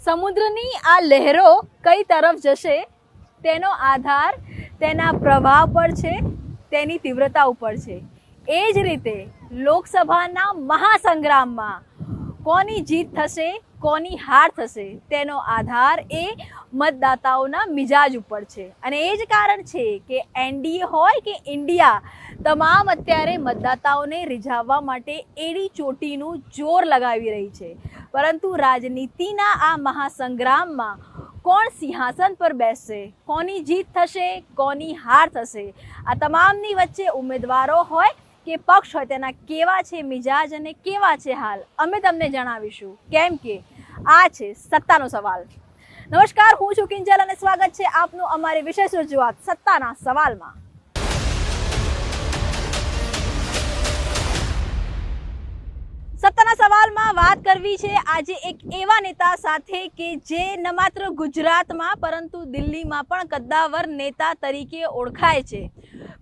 સમુદ્રની આ લહેરો કઈ તરફ જશે તેનો આધાર તેના પ્રવાહ પર છે, તેની તીવ્રતા ઉપર છે. એ જ રીતે લોકસભાના મહાસંગ્રામમાં કોની જીત થશે, કોની હાર થશે તેનો આધાર એ મતદાતાઓના મિજાજ ઉપર છે. અને એ જ કારણ છે કે એનડીએ હોય કે ઇન્ડિયા, તમામ અત્યારે મતદાતાઓને રીઝાવવા માટે એડી ચોટીનું જોર લગાવી રહી છે. પરંતુ રાજનીતિના આ મહાસંગ્રામમાં કોણ સિંહાસન પર બેસશે, કોની જીત થશે, કોની હાર થશે, આ તમામની વચ્ચે ઉમેદવારો હોય કે પક્ષ હોય તેના કેવા છે મિજાજ અને કેવા છે હાલ, અમે તમને જણાવીશું. કેમ કે આ છે સત્તાનો સવાલ. નમસ્કાર, હું છું કિંજલ અને સ્વાગત છે આપનું અમારી વિશેષ રજૂઆત સત્તાના સવાલમાં. સત્તાના સવાલમાં વાત કરવી છે આજે એક એવા નેતા સાથે કે જે ન માત્ર ગુજરાતમાં પરંતુ દિલ્હીમાં પણ કદ્દાવર નેતા તરીકે ઓળખાય છે.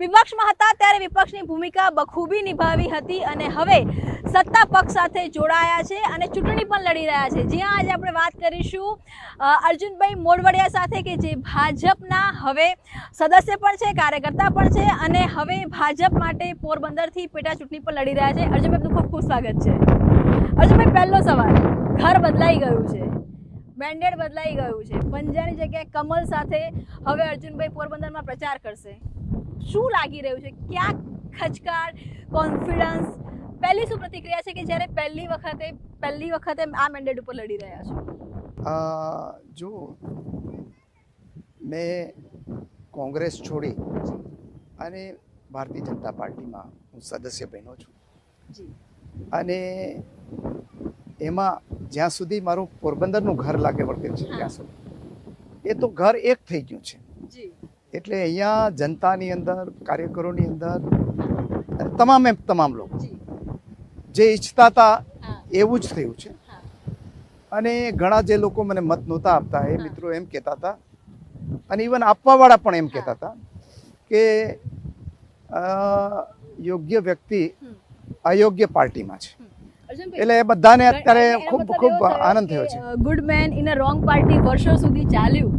વિપક્ષમાં હતા ત્યારે વિપક્ષની ભૂમિકા બખૂબી નિભાવી હતી અને હવે સત્તા પક્ષ સાથે જોડાયા છે અને ચૂંટણી પણ લડી રહ્યા છે. જ્યાં આજે આપણે વાત કરીશું અર્જુનભાઈ મોઢવાડિયા સાથે કે જે ભાજપના હવે સદસ્ય પણ છે, કાર્યકર્તા પણ છે અને હવે ભાજપ માટે પોરબંદરથી પેટા ચૂંટણી પણ લડી રહ્યા છે. અર્જુનભાઈ, ખૂબ ખૂબ સ્વાગત છે. અર્જુનભાઈ, પહેલો સવાલ, ઘર બદલાઈ ગયું છે, મેન્ડેટ બદલાઈ ગયું છે, પંજાની જગ્યાએ કમલ સાથે હવે અર્જુનભાઈ પોરબંદરમાં પ્રચાર કરશે. શું લાગી રહ્યું છે? ક્યાં ખચકાટ, કોન્ફિડન્સ, પહેલી શું પ્રતિક્રિયા છે કે જ્યારે પહેલી વખતે આ મેન્ડેટ ઉપર લડી રહ્યા છો? જો મેં કોંગ્રેસ છોડી અને ભારતીય જનતા પાર્ટીમાં હું સદસ્ય બન્યો છું અને એમાં જ્યાં સુધી મારું પોરબંદરનું ઘર લાગે વળગે છે ત્યાં સુધી એ તો ઘર એક થઈ ગયું છે. એટલે અહીંયા જનતાની અંદર, કાર્યકરોની અંદર તમામ લોકો જે ઈચ્છતા હતા એવું જ થયું છે. અને ઘણા જે લોકો મને મત નહોતા આપતા એ મિત્રો એમ કહેતા હતા અને ઇવન આપવાવાળા પણ એમ કહેતા હતા કે યોગ્ય વ્યક્તિ અયોગ્ય પાર્ટીમાં છે. એટલે એ બધાને અત્યારે ખૂબ આનંદ થયો છે. Good man in a wrong party વર્ષો સુધી ચાલ્યું.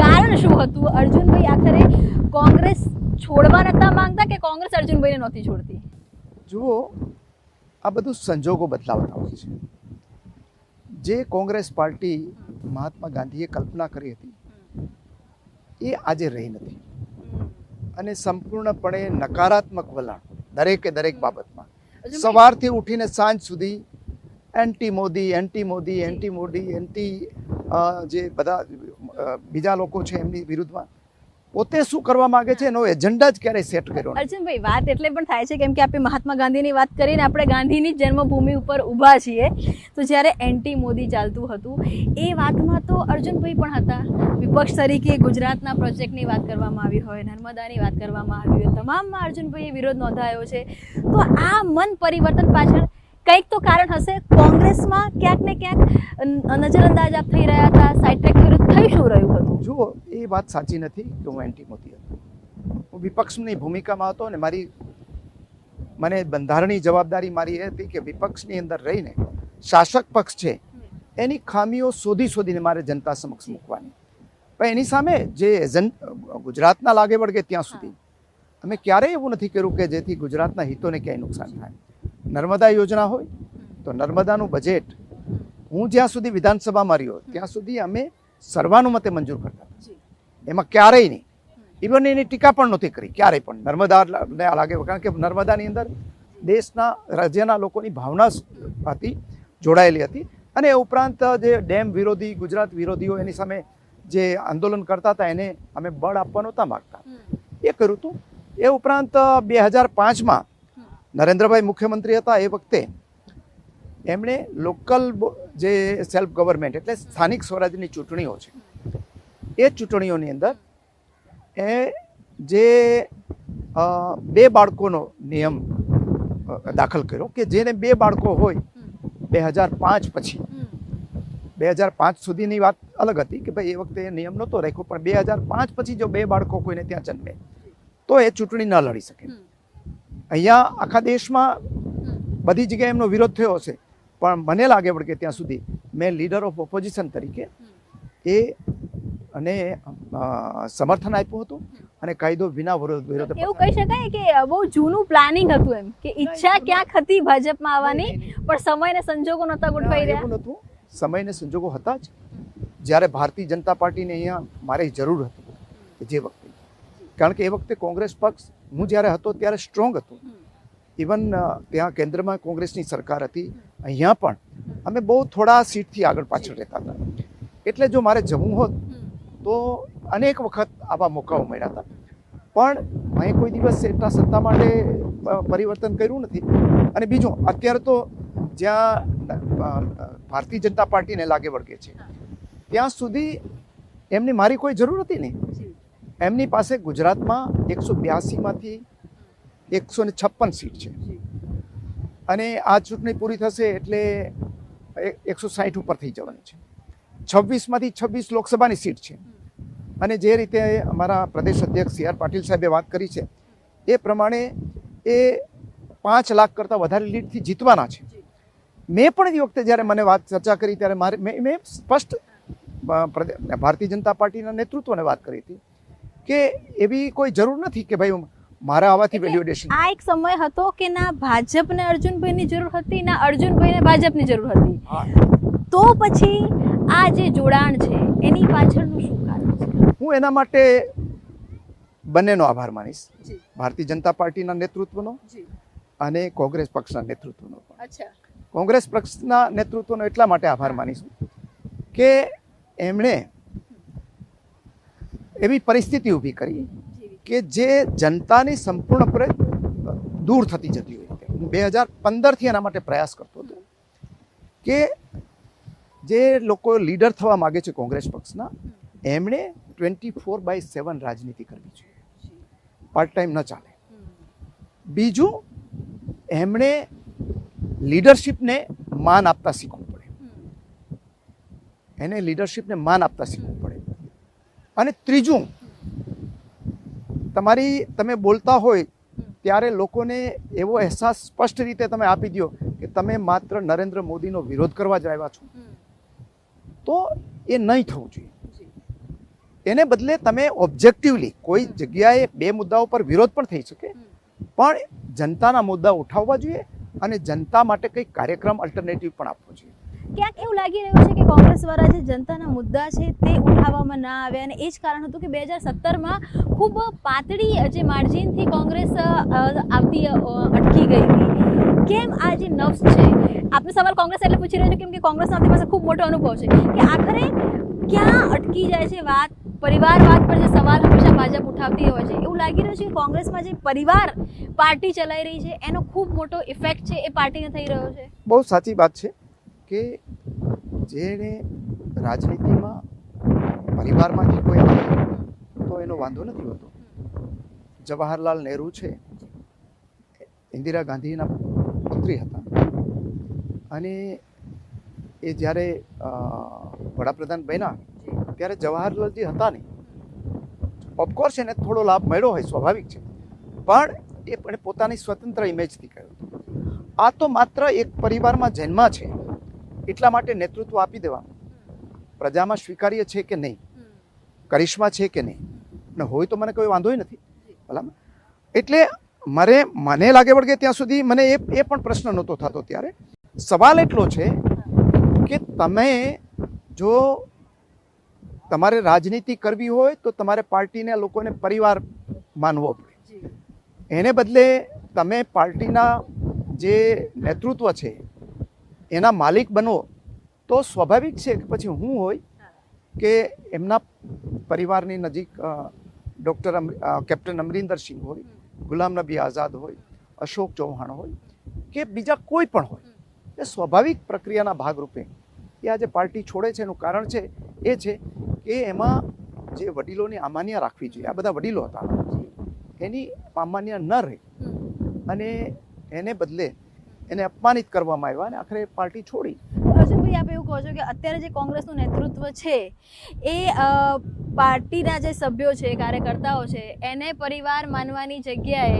કારણ શું હતું? અર્જુનભાઈ આખરે કોંગ્રેસ છોડવા નતા માંગતા કે કોંગ્રેસ અર્જુનભાઈને નહોતી છોડતી? જુઓ, આ બધું સંજોગો બદલાવતા હોય છે. જે કોંગ્રેસ પાર્ટી મહાત્મા ગાંધીએ કલ્પના કરી હતી એ આજે રહી નથી અને સંપૂર્ણપણે નકારાત્મક વલણ દરેક બાબતમાં, સવારથી ઉઠીને સાંજ સુધી એન્ટી મોદી, જે બધા બીજા લોકો છે એમની વિરુદ્ધમાં પોતે શું કરવા માંગે છે એનો એજન્ડા જ ક્યારેય સેટ કર્યો નથી. અર્જુનભાઈ, વાત એટલે પણ થાય છે કેમ કે આપણે મહાત્મા ગાંધીની વાત કરીને આપણે ગાંધીની જન્મભૂમિ ઉપર ઊભા છીએ. તો જ્યારે એન્ટી મોદી ચાલતું હતું એ વાતમાં તો અર્જુનભાઈ પણ હતા. વિપક્ષ તરીકે ગુજરાતના પ્રોજેક્ટની વાત કરવામાં આવી હોય, નર્મદાની વાત કરવામાં આવી હોય, તમામમાં અર્જુનભાઈએ વિરોધ નોંધાયો છે. તો આ મન પરિવર્તન પાછળ કંઈક તો કારણ હશે. કોંગ્રેસમાં ક્યાંક ને ક્યાંક નજરઅંદાજ આપ થઈ રહ્યા હતા, સાઈડ ટ્રેક વિરુદ્ધ થઈ શું રહ્યું હતું? જુઓ, એ વાત સાચી નથી કે હું એન્ટી મોદી હતો. હું વિપક્ષની ભૂમિકામાં હતો અને મને બંધારણની જવાબદારી મારી એ હતી કે વિપક્ષની અંદર રહીને શાસક પક્ષ છે એની ખામીઓ શોધીને મારે જનતા સમક્ષ મૂકવાની. પણ એની સામે જે ગુજરાતના લાગે વળગે ત્યાં સુધી અમે ક્યારેય એવું નથી કર્યું કે જેથી ગુજરાતના હિતોને ક્યાંય નુકસાન થાય. નર્મદા યોજના હોય તો નર્મદાનું બજેટ હું જ્યાં સુધી વિધાનસભામાં રહ્યો ત્યાં સુધી અમે સર્વાનુમતે મંજૂર કરતા. એમાં ક્યારેય નહીં, ઇવન એની ટીકા પણ નહોતી કરી ક્યારેય પણ. નર્મદાને લાગે, કારણ કે નર્મદાની અંદર દેશના, રાજ્યના લોકોની ભાવના હતી, જોડાયેલી હતી. અને એ ઉપરાંત જે ડેમ વિરોધી, ગુજરાત વિરોધીઓ એની સામે જે આંદોલન કરતા હતા એને અમે બળ આપવા નહોતા માગતા, એ કર્યું હતું. એ ઉપરાંત 2005માં નરેન્દ્રભાઈ મુખ્યમંત્રી હતા એ વખતે એમણે લોકલ જે સેલ્ફ ગવર્મેન્ટ એટલે સ્થાનિક સ્વરાજની ચૂંટણીઓ છે એ ચૂંટણીઓની અંદર એ જે 2 બાળકોનો નિયમ દાખલ કર્યો કે જેને 2 બાળકો હોય 2005 પછી, 2005 સુધીની વાત અલગ હતી કે ભાઈ એ વખતે એ નિયમ નહોતો રાખ્યો, પણ 2005 પછી જો 2 બાળકો કોઈને ત્યાં જન્મે તો એ ચૂંટણી ન લડી શકે. અહીંયા આખા દેશમાં બધી જગ્યાએ એમનો વિરોધ થયો હશે, પણ મને લાગે વળગે ત્યાં સુધી મેં લીડર ઓફ ઓપોઝિશન તરીકે એ અને સમર્થન આપ્યું હતું અને કાયદો વિના વિરોધ એવું કહી શકાય કે બહુ જૂનું પ્લાનિંગ હતું એમ કે ઈચ્છા ક્યાંક હતી ભાજપમાં આવવાની, પણ સમય ને સંજોગો નહોતા ગોઠવાઈ રહ્યા. એવું નહોતું, સમય ને સંજોગો હતા જ. જ્યારે ભારતીય જનતા પાર્ટીને અહીંયા મારી જરૂર હતી જે વખતે, કારણ કે એ વખતે કોંગ્રેસ પક્ષ હું જ્યારે હતો ત્યારે સ્ટ્રોંગ હતો. ઇવન ત્યાં કેન્દ્રમાં કોંગ્રેસની સરકાર હતી, અહીંયા પણ અમે બહુ થોડા સીટથી આગળ પાછળ રહેતા હતા. એટલે જો મારે જવું હોત તો અનેક વખત આવા મોકાઓ મળ્યા હતા, પણ મેં કોઈ દિવસ એટલા સત્તા માટે પરિવર્તન કર્યું નથી. અને બીજું, અત્યારે તો જ્યાં ભારતીય જનતા પાર્ટીને લાગે વળગે છે ત્યાં સુધી એમની મારી કોઈ જરૂર હતી નહીં. એમની પાસે ગુજરાતમાં 182માંથી 156 સીટ છે અને આ ચૂંટણી પૂરી થશે એટલે 160 ઉપર થઈ જવાની છે. 26માંથી 26 લોકસભાની સીટ છે અને જે રીતે અમારા પ્રદેશ અધ્યક્ષ સી આર પાટીલ સાહેબે વાત કરી છે એ પ્રમાણે એ 5 લાખ કરતાં વધારે લીડથી જીતવાના છે. મેં પણ એ વખતે જ્યારે મને વાત ચર્ચા કરી ત્યારે મેં સ્પષ્ટ ભારતીય જનતા પાર્ટીના નેતૃત્વને વાત કરી હતી કે એવી કોઈ જરૂર નથી કે ભાઈ મારા આવાથી વેલ્યુએશન. આ એક સમય હતો કે ના ભાજપને અર્જુનભાઈની જરૂર હતી, ના અર્જુનભાઈને ભાજપની જરૂર હતી. તો પછી આ જે જોડાણ છે એની પાછળનું શું કારણ છે? હું એના માટે બંનેનો આભાર માનીશ, ભારતીય જનતા પાર્ટીના નેતૃત્વનો અને કોંગ્રેસ પક્ષના નેતૃત્વનો. કોંગ્રેસ પક્ષના નેતૃત્વનો એટલા માટે આભાર માનીશું કે એમણે એવી પરિસ્થિતિ ઊભી કરી કે જે જનતાની સંપૂર્ણપણે દૂર થતી જતી હોય. હું 2015થી એના માટે પ્રયાસ કરતો હતો કે જે લોકો લીડર થવા માગે છે કોંગ્રેસ પક્ષના, એમણે 24/7 રાજનીતિ કરવી જોઈએ, પાર્ટ ટાઈમ ન ચાલે. બીજું, એમણે લીડરશિપને માન આપતા શીખવું પડે, એને લીડરશિપને માન આપતા શીખવું પડે. અને ત્રીજું, તમે બોલતા હોય ત્યારે લોકોને એવો અહેસાસ સ્પષ્ટ રીતે તમે આપી દો કે તમે માત્ર નરેન્દ્ર મોદીનો વિરોધ કરવા જ આવ્યા છો, તો એ નહીં થવું જોઈએ. એને બદલે તમે ઓબ્જેક્ટિવલી કોઈ જગ્યાએ બે મુદ્દાઓ પર વિરોધ પણ થઈ શકે, પણ જનતાના મુદ્દા ઉઠાવવા જોઈએ અને જનતા માટે કંઈક કાર્યક્રમ અલ્ટરનેટિવ પણ આપવો જોઈએ. ક્યાંક એવું લાગી રહ્યું છે કે કોંગ્રેસ દ્વારા જે જનતાના મુદ્દા છે તે ઉઠાવવામાં ના આવ્યા અને એ જ કારણ હતું કે 2017માં ખૂબ પાતળી જે માર્જિનથી કોંગ્રેસ આવતી અટકી ગઈ હતી. કેમ આ જે નર્વ્સ છે, આપનો સવાલ કોંગ્રેસ એટલે પૂછી રહ્યો છું કેમ કે કોંગ્રેસનો આપણી પાસે ખૂબ મોટો અનુભવ છે કે આખરે ક્યાં અટકી જાય છે વાત? પરિવારવાદ પર જે સવાલ હંમેશા ભાજપ ઉઠાવતી હોય છે, એવું લાગી રહ્યું છે કે કોંગ્રેસમાં જે પરિવાર પાર્ટી ચલાવી રહી છે એનો ખૂબ મોટો ઇફેક્ટ છે એ પાર્ટીને થઈ રહ્યો છે. બહુ સાચી વાત છે કે જેને રાજનીતિમાં પરિવારમાંથી કોઈ આવે તો એનો વાંધો નથી હોતો. જવાહરલાલ નહેરુ છે, ઇન્દિરા ગાંધીના પુત્રી હતા અને એ જ્યારે વડાપ્રધાન બન્યા ત્યારે જવાહરલાલજી હતા નહીં. ઓફકોર્સ એને થોડો લાભ મળ્યો હોય, સ્વાભાવિક છે, પણ એ પોતાની સ્વતંત્ર ઇમેજથી કહ્યું. આ તો માત્ર એક પરિવારમાં જન્મ છે એટલા માટે નેતૃત્વ આપી દેવાનું. પ્રજામાં સ્વીકાર્ય છે કે નહીં, કરિશ્મા છે કે નહીં, ને હોય તો મને કોઈ વાંધો નથી. બરાબર, એટલે મને લાગે વળગે ત્યાં સુધી મને એ પણ પ્રશ્ન નહોતો થતો. ત્યારે સવાલ એટલો છે કે તમે જો તમારે રાજનીતિ કરવી હોય તો તમારે પાર્ટીને લોકોને પરિવાર માનવો પડે. એને બદલે તમે પાર્ટીના જે નેતૃત્વ છે એના માલિક બનો તો સ્વાભાવિક છે કે પછી હું હોય કે એમના પરિવારની નજીક કેપ્ટન અમરિંદર સિંહ હોય, ગુલામ નબી આઝાદ હોય, અશોક ચૌહાણ હોય કે બીજા કોઈ પણ હોય, એ સ્વાભાવિક પ્રક્રિયાના ભાગરૂપે એ આજે પાર્ટી છોડે છે. એનું કારણ છે એ છે કે એમાં જે વડીલોની આમાન્ય રાખવી જોઈએ, આ બધા વડીલો હતા, એની આમાન્ય ન રહી અને એને બદલે એને અપમાનિત કરવામાં આવ્યા અને આખરે પાર્ટી છોડી. અર્જુનભાઈ, આપ એવું કહો છો કે અત્યારે જે કોંગ્રેસનું નેતૃત્વ છે એ પાર્ટીના જે સભ્યો છે, કાર્યકર્તાઓ છે, એને પરિવાર માનવાની જગ્યાએ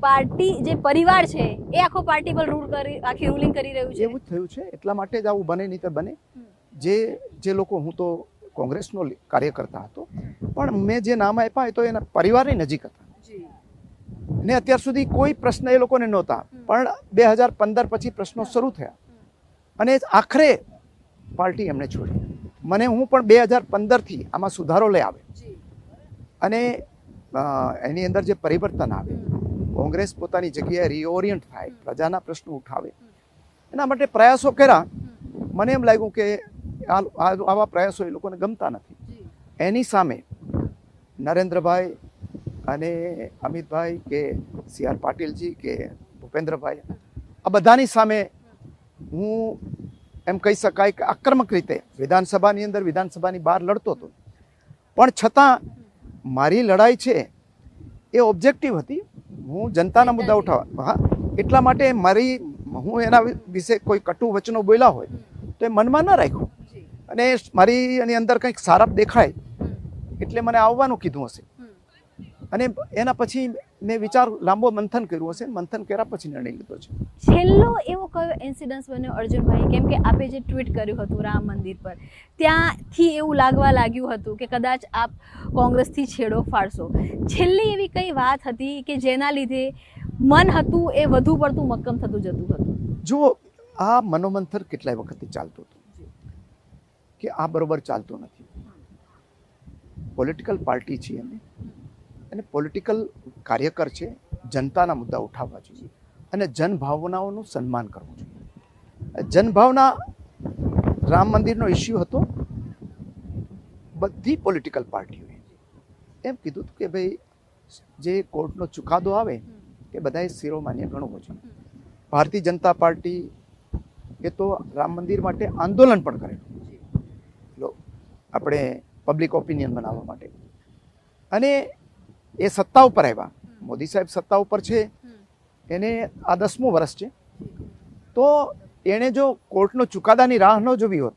પાર્ટી જે પરિવાર છે એ આખો પાર્ટી પર આખી રૂલિંગ કરી રહ્યું છે. એવું જ થયું છે, એટલા માટે જ આવું બને નહીં તો બને. જે લોકો, હું તો કોંગ્રેસનો કાર્યકર્તા હતો, પણ મેં જે નામ આપ્યા એ તો એના પરિવારની નજીક હતા ને અત્યાર સુધી કોઈ પ્રશ્ન એ લોકોને નહોતા, પણ 2015 પછી પ્રશ્નો શરૂ થયા અને આખરે પાર્ટી એમણે છોડી. હું પણ 2015થી આમાં સુધારો લઈ આવે અને એની અંદર જે પરિવર્તન આવે, કોંગ્રેસ પોતાની જગ્યાએ રીઓરિયન્ટ થાય, પ્રજાના પ્રશ્નો ઉઠાવે, એના માટે પ્રયાસો કર્યા. મને એમ લાગ્યું કે આવા પ્રયાસો એ લોકોને ગમતા નથી. એની સામે નરેન્દ્રભાઈ અને અમિતભાઈ કે CR પાટીલજી કે ભૂપેન્દ્રભાઈ, આ બધાની સામે હું એમ કહી શકાય કે આક્રમક રીતે વિધાનસભાની અંદર, વિધાનસભાની બહાર લડતો હતો. પણ છતાં મારી લડાઈ છે એ ઓબ્જેક્ટિવ હતી. હું જનતાના મુદ્દા ઉઠાવવા, હા, એટલા માટે હું એના વિશે કોઈ કટુ વચનો બોલ્યા હોય તો એ મનમાં ન રાખ્યું અને મારી એની અંદર કંઈક સારા દેખાય એટલે મને આવવાનું કીધું હશે. અને એના પછી મેં લાંબો મંથન કર્યું હશે. મંથન કર્યા પછી નિર્ણય લીધો છે. છેલ્લો એવો કયો ઇન્સિડન્સ બન્યો અર્જુનભાઈ, કેમ કે આપે જે ટ્વીટ કર્યું હતું રામ મંદિર પર, ત્યાંથી એવું લાગ્યું હતું કે કદાચ આપ કોંગ્રેસથી છેડો ફાડશો. છેલ્લી એવી કઈ વાત હતી કે જેના લીધે મન હતું એ વધુ પડતું મક્કમ થતું જતું હતું? જો આ મનોમંથન કેટલાય વખતથી ચાલતું હતું કે આ બરોબર ચાલતું નથી. પોલિટિકલ પાર્ટી છે અમે અને પોલિટિકલ કાર્યકર છે, જનતાના મુદ્દા ઉઠાવવા જોઈએ અને જનભાવનાઓનું સન્માન કરવું જોઈએ. જનભાવના રામ મંદિરનો ઇસ્યુ હતો. બધી પોલિટિકલ પાર્ટીઓએ એમ કીધું હતું કે ભાઈ જે કોર્ટનો ચુકાદો આવે એ બધાએ શિરોમાન્ય ગણવો જોઈએ. ભારતીય જનતા પાર્ટી એ તો રામ મંદિર માટે આંદોલન પણ કરેલું, આપણે પબ્લિક ઓપિનિયન બનાવવા માટે. અને એ સત્તા ઉપર આવ્યા. મોદી સાહેબ સત્તા ઉપર છે, એને આ 10મું વર્ષ છે. તો એણે જો કોર્ટનો ચુકાદાની રાહ ન જોવી હોત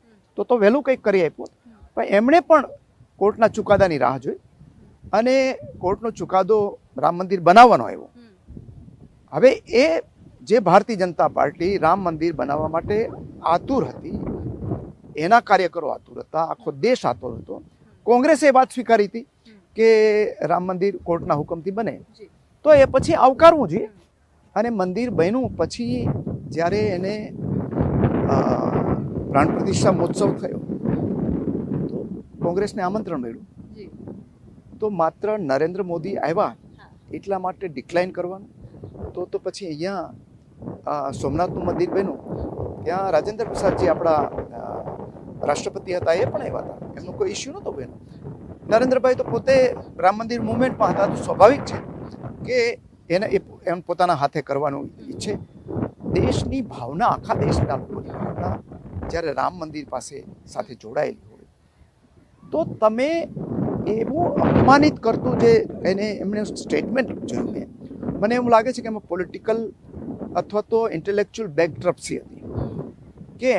તો વહેલું કંઈક કરી આપ્યું. પણ એમણે પણ કોર્ટના ચુકાદાની રાહ જોઈ અને કોર્ટનો ચુકાદો રામ મંદિર બનાવવાનો આવ્યો. હવે એ જે ભારતીય જનતા પાર્ટી રામ મંદિર બનાવવા માટે આતુર હતી, એના કાર્યકરો આતુર હતા, આખો દેશ આતુર હતો. કોંગ્રેસે એ વાત સ્વીકારી હતી કે રામ મંદિર કોર્ટના હુકમથી બને, તો એ પછી આવકારવું જોઈએ. અને મંદિર બન્યું પછી જ્યારે એને પ્રાણ પ્રતિષ્ઠા મહોત્સવ થયો તો કોંગ્રેસને આમંત્રણ મળ્યું. તો માત્ર નરેન્દ્ર મોદી આવ્યા એટલા માટે ડિક્લાઇન કરવાનું તો પછી અહીંયા સોમનાથનું મંદિર બન્યું, ત્યાં રાજેન્દ્ર પ્રસાદજી આપણા રાષ્ટ્રપતિ હતા, એ પણ આવ્યા હતા. એમનો કોઈ ઇસ્યુ નહોતો બન્યો. નરેન્દ્રભાઈ તો પોતે રામ મંદિર મુવમેન્ટમાં હતા, તો સ્વાભાવિક છે કે એને એમ પોતાના હાથે કરવાનું ઈચ્છે. દેશની ભાવના, આખા દેશના લોકોની ભાવના જ્યારે રામ મંદિર સાથે જોડાયેલી હોય તો તમે એવું અપમાનિત કરતું જે એમણે સ્ટેટમેન્ટ જોયું, મને એવું લાગે છે કે એમાં પોલિટિકલ અથવા તો ઇન્ટેલેક્ચ્યુઅલ બેકડ્રપ્સી હતી કે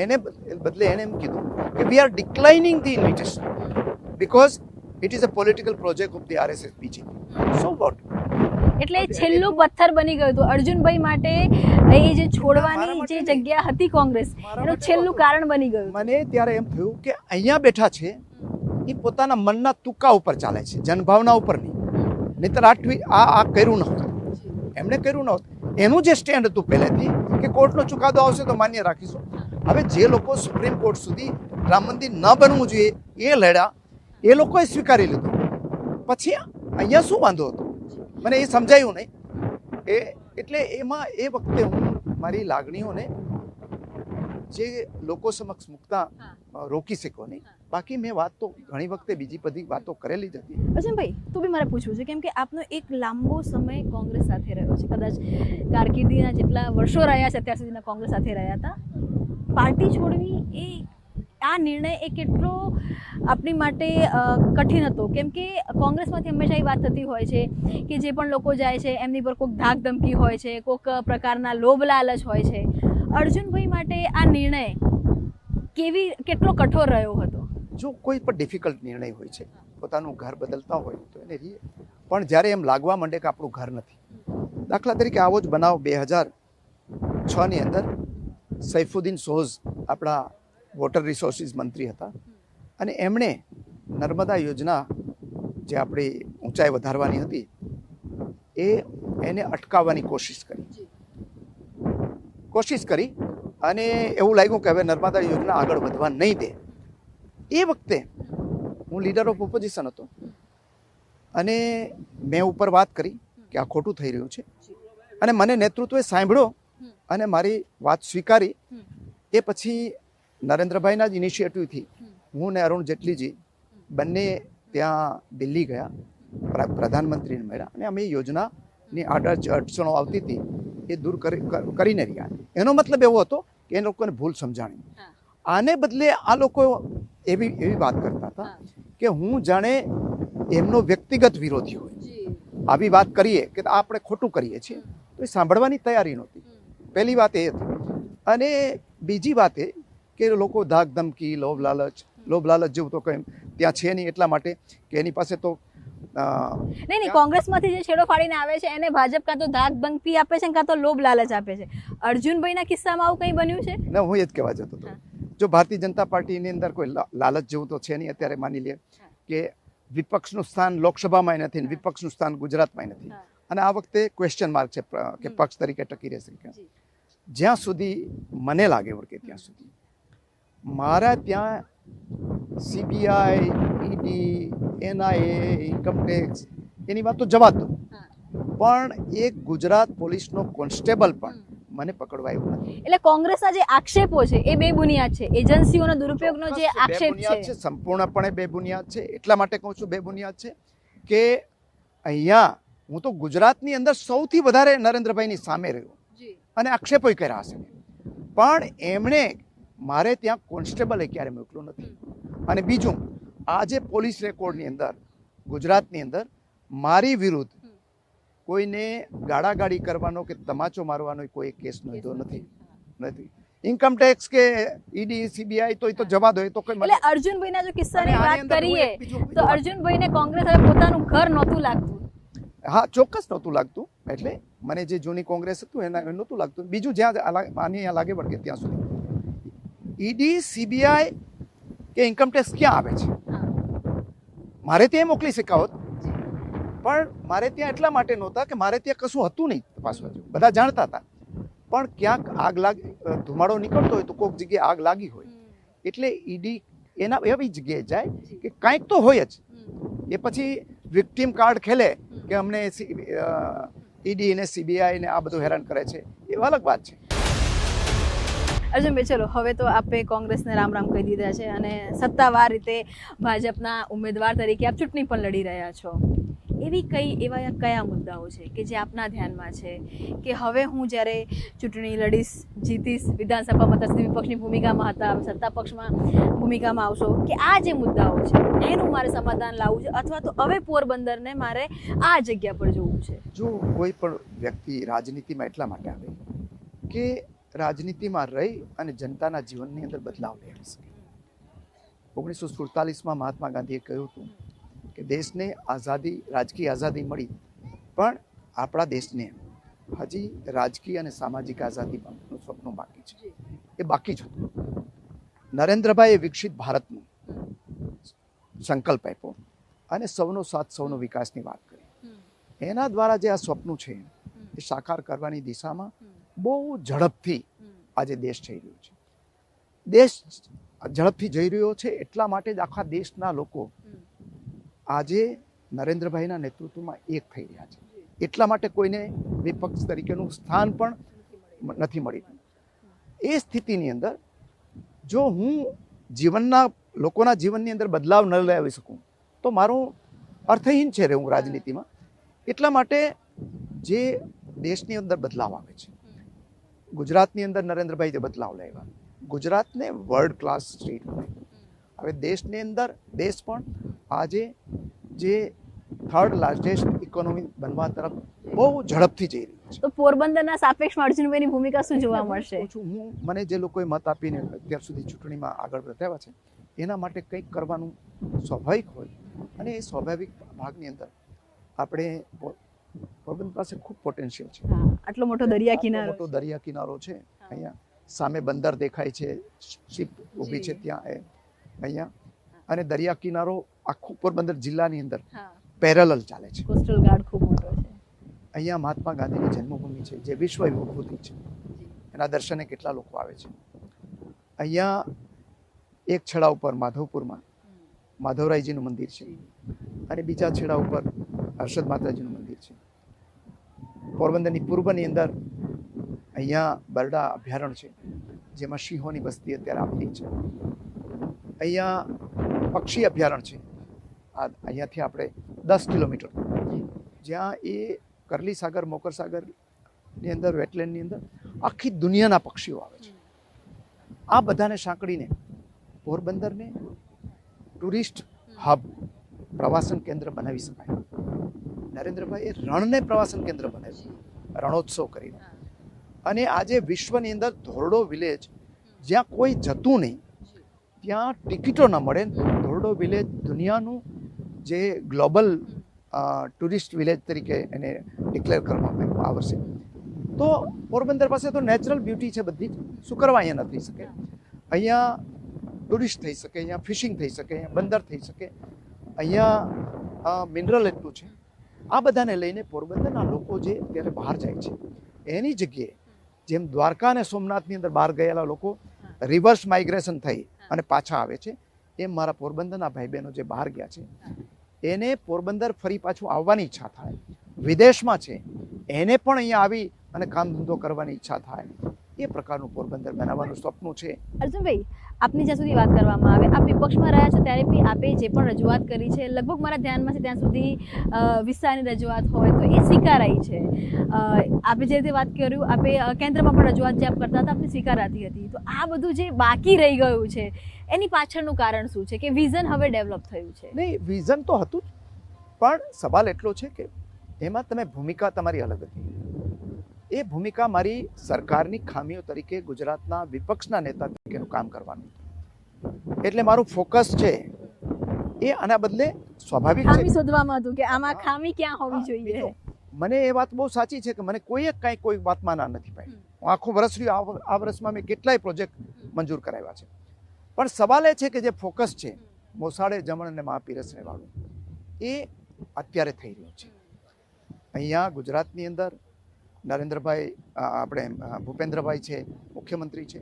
એને બદલે એણે એમ કીધું કે we are declining the invitation because it is a political project of the RSS BJP. So what? એટલે છેલ્લું પથ્થર બની ગયું હતું અર્જુનભાઈ માટે. એ જે છોડવાની જે જગ્યા હતી કોંગ્રેસ, એનું છેલ્લું કારણ બની ગયું. મને ત્યારે એમ થયું કે અહીંયા બેઠા છે એ પોતાના મનના તુક્કા ઉપર ચાલે છે, જનભાવના ઉપર નહીં. નહીંતર આ કર્યું નહોતું, એમણે કર્યું નહોતું. એનું જે સ્ટેન્ડ હતું પહેલેથી કે કોર્ટનો ચુકાદો આવશે તો માન્ય રાખીશું. હવે જે લોકો સુપ્રીમ કોર્ટ સુધી રામ મંદિર ન બનવું જોઈએ એ લડ્યા, એ લોકોએ સ્વીકારી લીધું. પછી અહીંયા શું વાંધો હતો મને એ સમજાયું નહીં. એટલે એમાં એ વખતે હું મારી લાગણીઓને જે લોકો સમક્ષ મૂકતા રોકી શક્યો નહીં. બાકી મેં વાત તો ઘણી વખતે બીજી બધી વાતો કરેલી જ હતી. અર્જુનભાઈ, તો બી મારે પૂછવું છે, કેમ કે આપનો એક લાંબો સમય કોંગ્રેસ સાથે રહ્યો છે, કદાચ કારકિર્દીના જેટલા વર્ષો રહ્યા છે અત્યાર સુધીના કોંગ્રેસ સાથે રહ્યા હતા. પાર્ટી છોડવી આ નિર્ણય એ કેટલો આપણી માટે કઠિન હતો? કેમ કે કોંગ્રેસમાંથી હંમેશા એ વાત થતી હોય છે કે જે પણ લોકો જાય છે એમની પર કોઈક ધાક ધમકી હોય છે, કોઈક પ્રકારના લોભ લાલચ હોય છે. અર્જુનભાઈ માટે આ નિર્ણય કેટલો કઠોર રહ્યો હતો? જો કોઈ પણ ડિફિકલ્ટ નિર્ણય હોય છે, પોતાનું ઘર બદલતા હોય તો એને રીએ, પણ જ્યારે એમ લાગવા માંડે કે આપણું ઘર નથી. દાખલા તરીકે આવો જ બનાવ 2006ની અંદર સૈફુદ્દીન સોઝ આપણા વોટર રિસોર્સિસ મંત્રી હતા, અને એમણે નર્મદા યોજના જે આપણી ઊંચાઈ વધારવાની હતી એને અટકાવવાની કોશિશ કરી અને એવું લાગ્યું કે હવે નર્મદા યોજના આગળ વધવા નહીં દે. એ વખતે હું લીડર ઓફ ઓપોઝિશન હતો અને મેં ઉપર વાત કરી કે આ ખોટું થઈ રહ્યું છે અને મને નેતૃત્વએ સાંભળ્યો અને મારી વાત સ્વીકારી. એ પછી નરેન્દ્રભાઈના જ ઇનિશિયેટિવથી હું ને અરુણ જેટલીજી બંને ત્યાં દિલ્હી ગયા, પ્રધાનમંત્રીને મળ્યા અને અમે યોજનાની અડચણો આવતી હતી એ દૂર કરીને રહ્યા. એનો મતલબ એવો હતો કે એ લોકોને ભૂલ સમજાણી. આને બદલે આ લોકો એવી વાત કરતા હતા કે હું જાણે એમનો વ્યક્તિગત વિરોધી હોય. આવી વાત કરીએ કે આપણે ખોટું કરીએ છીએ તો એ સાંભળવાની તૈયારી નહોતી. પહેલી વાત એ હતી. અને બીજી વાત એ કે લોકો ધાક ધમકી, લોભ લાલચ જેવું તો કંઈ ત્યાં છે નહીં, એટલા માટે કે એની પાસે તો નહીં, કોંગ્રેસમાંથી જે છેડો ફાડીને આવે છે એને ભાજપ કાં તો ધાક ધમકી આપે છે કાં તો લોભ લાલચ આપે છે. અર્જુનભાઈના કિસ્સામાં આવું કંઈ બન્યું છે? ના, હું એ જ કહેવા જતો હતો. જો ભારતીય જનતા પાર્ટીની અંદર કોઈ લાલચ જેવું તો છે નહીં. અત્યારે માની લે કે વિપક્ષનું સ્થાન લોકસભામાં નથી ને વિપક્ષનું સ્થાન ગુજરાતમાં નથી, અને આ વખતે ક્વેશ્ચન માર્ક છે કે પક્ષ તરીકે ટકી રહેશે કે. જ્યાં સુધી મને લાગે કે ત્યાં સુધી મારા ત્યાં સીબીઆઈ, ઈડી, એનઆઈએ, ઇન્કમટેક્સ એની વાત તો જવા દો, પણ એક ગુજરાત પોલીસનો કોન્સ્ટેબલ પણ મને પકડવા એવું નથી. એટલે કોંગ્રેસના જે આક્ષેપો છે એ બેબુનિયાદ છે. એજન્સીઓનો દુરુપયોગનો જે આક્ષેપ છે સંપૂર્ણપણે બેબુનિયાદ છે. એટલા માટે કહું છું બેબુનિયાદ છે કે અહીંયા હું તો ગુજરાતની અંદર સૌથી વધારે નરેન્દ્રભાઈની સામે રહ્યો અને આક્ષેપો કર્યા હશે, પણ એમણે મારે ત્યાં કોન્સ્ટેબલે ક્યારે મોકલ્યો નથી. અને બીજું, આજે પોલીસ રેકોર્ડની અંદર ગુજરાતની અંદર મારી વિરુદ્ધ કોઈને ગાળાગાળી કરવાનો કે તમાચો મારવાનો કોઈ કેસ નોંધ્યો નથી. ઇન્કમટેક્સ કે ઈડી, સીબીઆઈ તો એ તો જવા દો. એ તો કોઈ એટલે અર્જુનભાઈના જો કિસ્સાની વાત કરીએ તો અર્જુનભાઈને કોંગ્રેસ હવે પોતાનું ઘર નહોતું લાગતું. હા, ચોક્કસ નહોતું લાગતું. એટલે મને જે જૂની કોંગ્રેસ હતું એના નહોતું લાગતું. બીજું જ્યાં અહીંયા લાગે વળગે ત્યાં સુધી ઈડી, સીબીઆઈ કે ઇન્કમટેક્સ ક્યાં આવે છે? મારે ત્યાં મોકલી શકાવત, પણ મારે ત્યાં એટલા માટે નહોતા કે મારે ત્યાં કશું હતું નહીં તપાસવા જેવું. બધા જાણતા હતા, પણ ક્યાંક આગ લાગી, ધુમાડો નીકળતો હોય તો કોઈક જગ્યાએ આગ લાગી હોય એટલે ઈડી એના એવી જગ્યાએ જાય કે કાંઈક તો હોય જ. એ પછી વિક્ટીમ કાર્ડ ખેલે કે અમને ઈડી ને સીબીઆઈ ને આ બધું હેરાન કરે છે, એ અલગ વાત છે. અર્જુનભાઈ, ચલો હવે તો આપે કોંગ્રેસને રામ રામ કહી દીધા છે અને સત્તાવાર રીતે ભાજપના ઉમેદવાર તરીકે આપ ચૂંટણી પણ લડી રહ્યા છો. એવા કયા મુદ્દાઓ છે કે જે આપના ધ્યાનમાં છે કે હવે હું જ્યારે ચૂંટણી લડીશ, જીતીશ, વિધાનસભામાં ત્યાં સુધી વિપક્ષની ભૂમિકામાં હતા, હવે સત્તા પક્ષમાં ભૂમિકામાં આવશો, કે આ જે મુદ્દાઓ છે એનું મારે સમાધાન લાવવું છે અથવા તો હવે પોરબંદરને મારે આ જગ્યા પર જોવું છે? જો કોઈ પણ વ્યક્તિ રાજનીતિમાં એટલા માટે આવે કે રાજનીતિમાં રહી અને જનતાના જીવનની અંદર બદલાવ લઈ આવી શકે. 1947માં મહાત્મા ગાંધીએ કહ્યું હતું કે દેશને આઝાદી, રાજકીય આઝાદી મળી, પણ આપણા દેશને હજી રાજકીય અને સામાજિક આઝાદીનું સ્વપ્ન બાકી છે. એ બાકી જ હતું. નરેન્દ્રભાઈએ વિકસિત ભારતનો સંકલ્પ આપ્યો અને સૌનો સાથ, સૌનો વિકાસની વાત કરી. એના દ્વારા જે આ સ્વપ્ન છે એ સાકાર કરવાની દિશામાં બહુ ઝડપથી આજે દેશ જઈ રહ્યો છે. દેશ ઝડપથી જઈ રહ્યો છે એટલા માટે જ આખા દેશના લોકો આજે નરેન્દ્રભાઈના નેતૃત્વમાં એક થઈ રહ્યા છે. એટલા માટે કોઈને વિપક્ષ તરીકેનું સ્થાન પણ નથી મળ્યું. એ સ્થિતિની અંદર જો હું લોકોના જીવનની અંદર બદલાવ ન લાવી શકું તો મારું અર્થહીન છે રહેવું રાજનીતિમાં. એટલા માટે જે દેશની અંદર બદલાવ આવે છે, ગુજરાતની અંદર નરેન્દ્રભાઈ જે બદલાવ લાવ્યા, ગુજરાતને વર્લ્ડ ક્લાસ સ્ટેટ બનાવ્યું. હવે દેશની અંદર દેશ પણ આજે જે થર્ડ લાર્જેસ્ટ ઇકોનોમી બનવા તરફ બહુ ઝડપથી જઈ રહ્યું છે. તો પોરબંદરના સાપેક્ષમાં અર્જુનભાઈની ભૂમિકા શું જોવા મળશે? મને જે લોકોએ મત આપીને અત્યાર સુધી ચૂંટણીમાં આગળ વધાવ્યા છે એના માટે કંઈક કરવાનું સ્વાભાવિક હોય, અને એ સ્વાભાવિક ભાગની અંદર આપણે પોરબંદર પાસે ખૂબ પોટેન્શિયલ છે. આટલો મોટો દરિયા કિનારો છે. અહીંયા સામે બંદર દેખાય છે, શિપ ઊભી છે ત્યાં. અહીંયા અને દરિયા કિનારો આખું પોરબંદર જિલ્લાની અંદર હા, પેરેલલ ચાલે છે. કોસ્ટલ ગાર્ડ ખૂબ મોટો છે. અહીંયા મહાત્મા ગાંધીની જન્મભૂમિ છે, જે વિશ્વ વિભૂતિ છે. એના દર્શને કેટલા લોકો આવે છે. અહીંયા એક છેડા ઉપર માધવપુરમાં માધવરાયજીનું મંદિર છે અને બીજા છેડા ઉપર હર્ષદ માતાજીનું મંદિર છે. પોરબંદરની પૂર્વની અંદર અહીંયા બરડા અભયારણ્ય છે, જેમાં સિંહોની વસ્તી અત્યારે આપતી છે. અહીંયા પક્ષી અભયારણ્ય છે, અહીંયાથી આપણે 10 કિલોમીટર, જ્યાં એ કરલી સાગર મોકર સાગરની અંદર વેટલેન્ડની અંદર આખી દુનિયાના પક્ષીઓ આવે છે. આ બધાને સાંકળીને પોરબંદરને ટુરિસ્ટ હબ, પ્રવાસન કેન્દ્ર બનાવી શકાય. નરેન્દ્રભાઈએ રણને પ્રવાસન કેન્દ્ર બનાવ્યું, રણોત્સવ કરીને. અને આજે વિશ્વની અંદર ધોરડો વિલેજ, જ્યાં કોઈ જતું નહીં, ત્યાં ટિકિટો ન મળે, ધોરડો વિલેજ દુનિયાનું જે ગ્લોબલ ટુરિસ્ટ વિલેજ તરીકે એને ડિક્લેર કરવામાં આવ્યું આ વર્ષે. તો પોરબંદર પાસે તો નેચરલ બ્યુટી છે બધી જ. શું કરવા અહીંયા ન થઈ શકે? અહીંયા ટુરિસ્ટ થઈ શકે, અહીંયા ફિશિંગ થઈ શકે, અહીંયા બંદર થઈ શકે, અહીંયા મિનરલ એટલું છે. આ બધાને લઈને પોરબંદરના લોકો જે અત્યારે બહાર જાય છે, એની જગ્યાએ જેમ દ્વારકા અને સોમનાથની અંદર બહાર ગયેલા લોકો રિવર્સ માઇગ્રેશન થઈ અને પાછા આવે છે, એમ મારા પોરબંદરના ભાઈ બહેનો જે બહાર ગયા છે, એને પોરબંદર ફરી પાછું આવવાની ઈચ્છા થાય. વિદેશમાં છે એને પણ અહીંયા આવી અને કામ ધંધો કરવાની ઈચ્છા થાય. એ પ્રકારનું પોરબંદર બનાવવાનું સ્વપ્ન છે. અર્જુનભાઈ, આપની જ્યાં સુધી વાત કરવામાં આવે, આપ વિપક્ષમાં રહ્યા છો ત્યારે બી આપે જે પણ રજૂઆત કરી છે, લગભગ મારા ધ્યાનમાં છે ત્યાં સુધી વિસ્તારની રજૂઆત હોય તો એ સ્વીકારાઈ છે. આપે જે રીતે વાત કર્યું, આપે કેન્દ્રમાં પણ રજૂઆત જે આપ કરતા હતા આપને સ્વીકારાતી હતી. તો આ બધું જે બાકી રહી ગયું છે, એની પાછળનું કારણ શું છે કે વિઝન હવે ડેવલપ થયું છે? નહીં, વિઝન તો હતું જ, પણ સવાલ એટલો છે કે એમાં તમે ભૂમિકા તમારી અલગ હતી. એ ભૂમિકા મારી સરકારની ખામીઓ તરીકે ગુજરાતના વિપક્ષના નેતા તરીકેનું કામ કરવાનું. એટલે મારું ફોકસ છે એ આના બદલે સ્વાભાવિક છે. ખામી શોધવામાં હતું કે આમાં ખામી ક્યાં હોવી જોઈએ. મને એ વાત બહુ સાચી છે કે મને કોઈએ કાંઈ કોઈ વાતમાં ના નથી પાડી. હું આખું વર્ષ રહ્યું, આ વર્ષમાં મેં કેટલાય પ્રોજેક્ટ મંજૂર કરાવ્યા છે. પણ સવાલ એ છે કે જે ફોકસ છે મોસાળે જમણ અને મહાપીરસને વાળું, એ અત્યારે થઈ રહ્યું છે. અહીંયા ગુજરાતની અંદર નરેન્દ્રભાઈ, આપણે ભૂપેન્દ્રભાઈ છે, મુખ્યમંત્રી છે.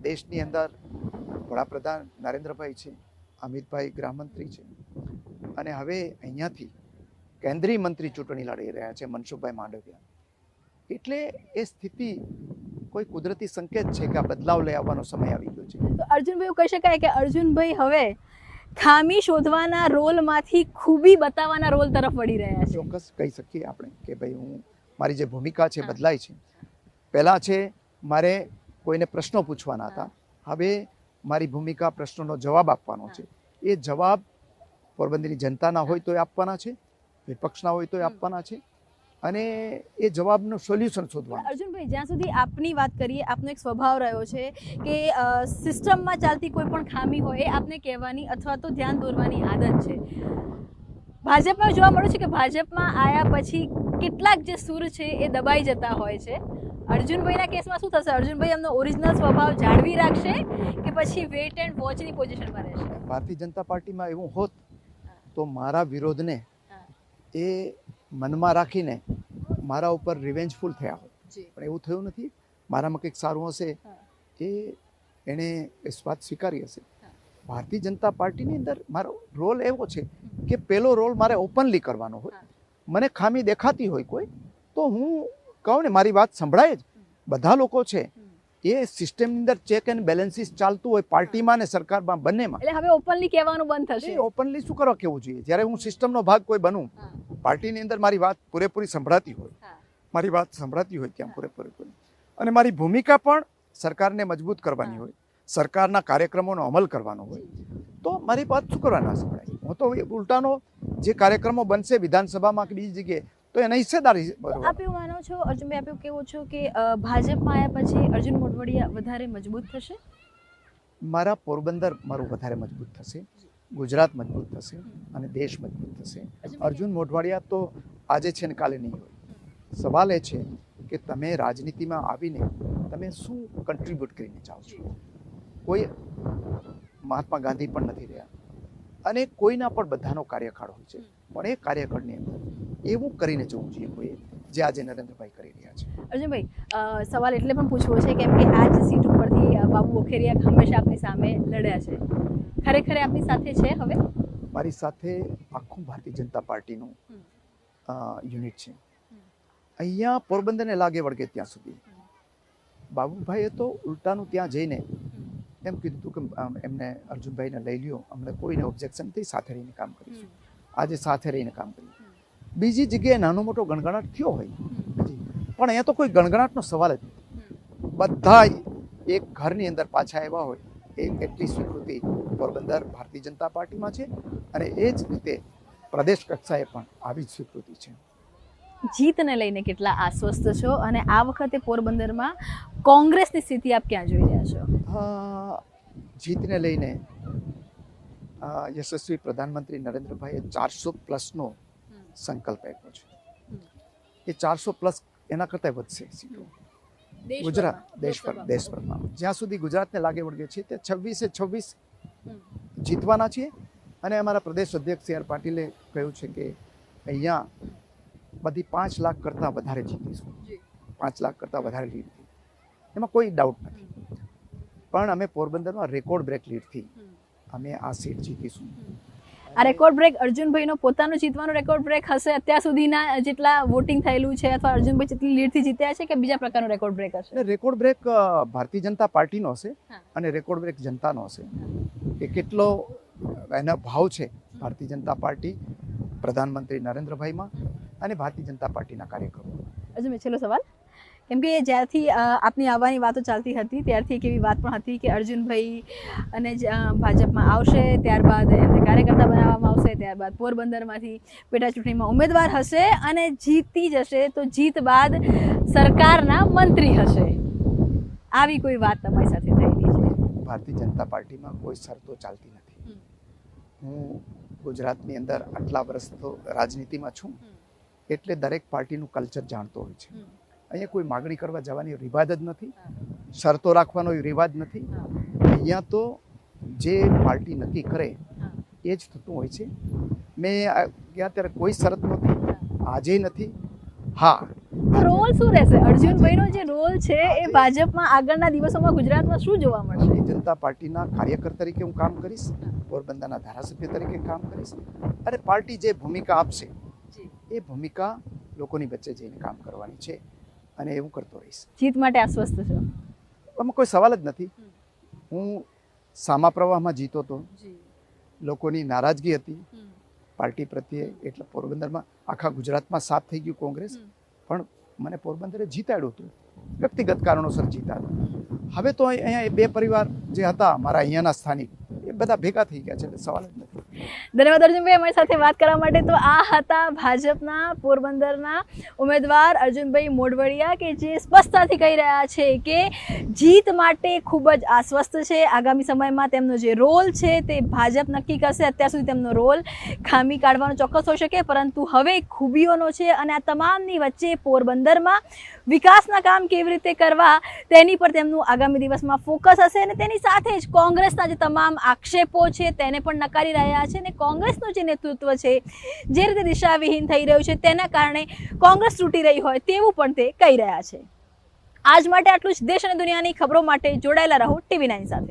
દેશની અંદર વડાપ્રધાન નરેન્દ્રભાઈ છે, અમિતભાઈ ગૃહમંત્રી છે, અને હવે અહીંયાથી કેન્દ્રીય મંત્રી ચૂંટણી લડી રહ્યા છે, મનસુખભાઈ માંડવિયા. એટલે એ સ્થિતિ કોઈ કુદરતી સંકેત છે કે આ બદલાવ લઈ આવવાનો સમય આવી ગયો છે. તો અર્જુનભાઈ, એવું કહી શકાય કે અર્જુનભાઈ હવે ખામી શોધવાના રોલમાંથી ખૂબી બતાવવાના રોલ તરફ વળી રહ્યા છે? ચોક્કસ કહી શકીએ આપણે કે ભાઈ હું, મારી જે ભૂમિકા છે બદલાઈ છે. પહેલાં છે મારે કોઈને પ્રશ્નો પૂછવાના હતા, હવે મારી ભૂમિકા પ્રશ્નોનો જવાબ આપવાનો છે. એ જવાબ પોરબંદરની જનતાના હોય તો એ આપવાના છે, વિપક્ષના હોય તો એ આપવાના છે, અને એ જવાબનું સોલ્યુશન શોધવાનું. અર્જુનભાઈ, જ્યાં સુધી આપની વાત કરીએ, આપનો એક સ્વભાવ રહ્યો છે કે સિસ્ટમમાં ચાલતી કોઈ પણ ખામી હોય એ આપને કહેવાની અથવા તો ધ્યાન દોરવાની આદત છે. ભાજપમાં જોવા મળ્યું છે કે ભાજપમાં આવ્યા પછી કેટલાક જે સૂર છે એ દબાઈ જતા હોય છે. અર્જુનભાઈના કેસમાં શું થશે? અર્જુનભાઈ એમનો ઓરિજિનલ સ્વભાવ જાળવી રાખશે કે પછી વેઇટ એન્ડ વોચની પોઝિશનમાં રહેશે? ભારતીય જનતા પાર્ટીમાં એવું હોત તો મારા વિરોધને એ મનમાં રાખીને મારા ઉપર રિવેન્જફુલ થયા હોત, પણ એવું થયું નથી. મારામાં કંઈક સારું હશે એ એણે એ વાત સ્વીકારી હશે. ભારતીય જનતા પાર્ટીની અંદર મારો રોલ એવો છે કે પહેલો રોલ મારે ઓપનલી કરવાનો હોય. મને ખામી દેખાતી હોય કોઈ તો હું કહું ને, મારી વાત સંભળાય જ. બધા લોકો છે એ સિસ્ટમની અંદર ચેક એન્ડ બેલેન્સીસ ચાલતું હોય, પાર્ટીમાં ને સરકારમાં બંનેમાં. એટલે હવે ઓપનલી કહેવાનું બંધ થશે? ઓપનલી શું કરવા કહેવું જોઈએ? જ્યારે હું સિસ્ટમનો ભાગ કોઈ બનું, પાર્ટીની અંદર મારી વાત પૂરેપૂરી સંભળાતી હોય, મારી વાત સંભળાતી હોય ત્યાં પૂરેપૂરી, અને મારી ભૂમિકા પણ સરકારને મજબૂત કરવાની હોય, સરકારના કાર્યક્રમોનો અમલ કરવાનો હોય, તો મારી વાત શું કરવા ના સંભળાય? હું તો ઉલટાનો જે કાર્યક્રમો બનશે વિધાનસભામાં કે બીજી જગ્યાએ તો એના હિસ્સેદારી. આપ એવું માનો છો અર્જુનભાઈ, આપ એવું કેવો છો કે ભાજપમાં આવ્યા પછી અર્જુન મોઢવાડિયા વધારે મજબૂત થશે? મારા પોરબંદર મારું વધારે મજબૂત થશે, ગુજરાત મજબૂત થશે અને દેશ મજબૂત થશે. અર્જુન મોઢવાડિયા તો આજે છે ને કાલે નહીં હોય. સવાલ એ છે કે તમે રાજનીતિમાં આવીને તમે શું કન્ટ્રીબ્યુટ કરીને જાઓ છો. કોઈ મહાત્મા ગાંધી પણ નથી રહ્યા, અને કોઈના પણ બધાનો કાર્યકાળ હોય છે, પણ એ કાર્યકાળની અંદર એવું કરીને જવું જોઈએ કોઈએ, જે આજે નરેન્દ્રભાઈ કરી રહ્યા છે. અર્જુનભાઈ, સવાલ એટલે પણ પૂછવો છે કેમ કે આ જ સીટ ઉપરથી બાબુ બોખેરિયા હંમેશા આપની સામે લડ્યા છે, ખરેખર આપની સાથે છે હવે? મારી સાથે આખું ભારતીય જનતા પાર્ટીનું યુનિટ છે. અહીંયા પોરબંદરને લાગે વળગે ત્યાં સુધી બાબુભાઈએ તો ઉલટાનું ત્યાં જઈને એમ કીધું હતું કે એમને અર્જુનભાઈને લઈ લ્યો, અમને કોઈને ઓબ્જેક્શન નથી, સાથે રહીને કામ કરીશું. આજે સાથે રહીને કામ કર્યું. બીજી જગ્યાએ નાનો મોટો ગણગણાટ થયો હોય, પણ અહીંયા તો કોઈ ગણગણાટનો સવાલ જ નથી. બધા એક ઘરની અંદર પાછા આવ્યા હોય, એટલી સ્વીકૃતિ પોરબંદર ભારતીય જનતા પાર્ટીમાં છે, અને એ જ રીતે પ્રદેશ કક્ષાએ પણ આવી જ સ્વીકૃતિ છે. જીતને લઈને કેટલા આશ્વસ્ત છો, અને આ વખતે પોરબંદરમાં કોંગ્રેસની સ્થિતિ આપ ક્યાં જોઈ રહ્યા છો? જીતને લઈને યશસ્વી પ્રધાનમંત્રી નરેન્દ્રભાઈએ 400+ સંકલ્પ આપ્યો છે. એ 400+ એના કરતાં વધશે સીટો ગુજરાત દેશભરમાં. જ્યાં સુધી ગુજરાતને લાગે વળગે છે તે 26 જીતવાના છીએ, અને અમારા પ્રદેશ અધ્યક્ષ સી આર પાટીલે કહ્યું છે કે અહીંયા બધી 5 લાખ કરતાં વધારે જીતીશું, 5 લાખ કરતાં વધારે લીડથી, એમાં કોઈ ડાઉટ નથી. પણ અમે પોરબંદરમાં રેકોર્ડ બ્રેક લીડથી અમે આ સીટ જીતીશું. આ રેકોર્ડ બ્રેક અર્જુનભાઈનો પોતાનો જીતવાનો રેકોર્ડ બ્રેક હશે અત્યાર સુધીના જેટલા વોટિંગ થયેલું છે, અથવા અર્જુનભાઈ જેટલી લીડથી જીત્યા છે, કે બીજા પ્રકારનો રેકોર્ડ બ્રેક હશે? રેકોર્ડ બ્રેક ભારતીય જનતા પાર્ટીનો હશે, અને રેકોર્ડ બ્રેક જનતાનો હશે કે કેટલો એના ભાવ છે ભારતીય જનતા પાર્ટી, પ્રધાનમંત્રી નરેન્દ્રભાઈમાં, અને ભારતીય જનતા પાર્ટીના કાર્યકરો. અર્જુનભાઈ, છેલ્લો સવાલ. કેમ કે જ્યારથી આપની આવવાની વાતો ચાલતી હતી ત્યારથી એક એવી વાત પણ હતી કે અર્જુનભાઈ અને ભાજપમાં આવશે, ત્યારબાદ એમને કાર્યકર્તા બનાવવામાં આવશે, ત્યારબાદ પોરબંદરમાંથી પેટા ચૂંટણીમાં ઉમેદવાર હશે અને જીતી જશે તો જીત બાદ સરકારના મંત્રી હશે. આવી કોઈ વાત તમારી સાથે થયેલી છે? ભારતીય જનતા પાર્ટીમાં કોઈ શરતો ચાલતી નથી. હું ગુજરાતની અંદર આટલા વર્ષ તો રાજનીતિમાં છું, એટલે દરેક પાર્ટીનું કલ્ચર જાણતો હોય છે. અહીંયા કોઈ માગણી કરવા જવાની રિવાજ જ નથી, શરતો રાખવાનો રિવાજ નથી. અહીંયા તો જે પાર્ટી નક્કી કરે એ જ થતું હોય છે. મેં ગયા ત્યારે કોઈ શરત નહોતી, આજે નથી. હા, રોલ શું રહેશે અર્જુનભાઈનો? જે રોલ છે એ ભાજપમાં આગળના દિવસોમાં ગુજરાતમાં શું જોવા મળશે? ભારતીય જનતા પાર્ટીના કાર્યકર તરીકે હું કામ કરીશ, પોરબંદરના ધારાસભ્ય તરીકે કામ કરીશ, અને પાર્ટી જે ભૂમિકા આપશે એ ભૂમિકા લોકોની વચ્ચે જઈને કામ કરવાની છે, અને એવું કરતો રહીશ. જીત માટે આશ્વસ્ત છો? આમાં કોઈ સવાલ જ નથી. હું સામા પ્રવાહમાં જીતો હતો, લોકોની નારાજગી હતી પાર્ટી પ્રત્યે, એટલે પોરબંદરમાં આખા ગુજરાતમાં સાફ થઈ ગયું કોંગ્રેસ, પણ મને પોરબંદરે જીતાડ્યું હતું, વ્યક્તિગત કારણોસર જીતાડ્યું. હવે તો અહીંયા બે પરિવાર જે હતા મારા અહીંયાના સ્થાનિક, એ બધા ભેગા થઈ ગયા છે, એટલે સવાલ જ નથી. ધન્યવાદ અર્જુનભાઈ અમારી સાથે વાત કરવા માટે. તો આ હતા ભાજપના પોરબંદરના ઉમેદવાર અર્જુનભાઈ મોઢવડિયા, કે જે સ્પષ્ટતાથી કહી રહ્યા છે કે જીત માટે ખૂબ જ આશ્વસ્ત છે. આગામી સમયમાં તેમનો જે રોલ છે તે ભાજપ નક્કી કરશે. અત્યાર સુધી તેમનો રોલ ખામી કાઢવાનો ચોક્કસ હોઈ શકે, પરંતુ હવે ખૂબીઓનો છે, અને આ તમામની વચ્ચે પોરબંદરમાં વિકાસના કામ કેવી રીતે કરવા તેની પર તેમનું આગામી દિવસમાં ફોકસ હશે, અને તેની સાથે જ કોંગ્રેસના જે તમામ આક્ષેપો છે તેને પણ નકારી રહ્યા છે, અને કોંગ્રેસનું જે નેતૃત્વ છે જે રીતે દિશાવિહીન થઈ રહ્યું છે તેના કારણે કોંગ્રેસ તૂટી રહી હોય તેવું પણ તે કહી રહ્યા છે. આજ માટે આટલું જ. દેશ અને દુનિયાની ખબરો માટે જોડાયેલા રહો TV9 સાથે.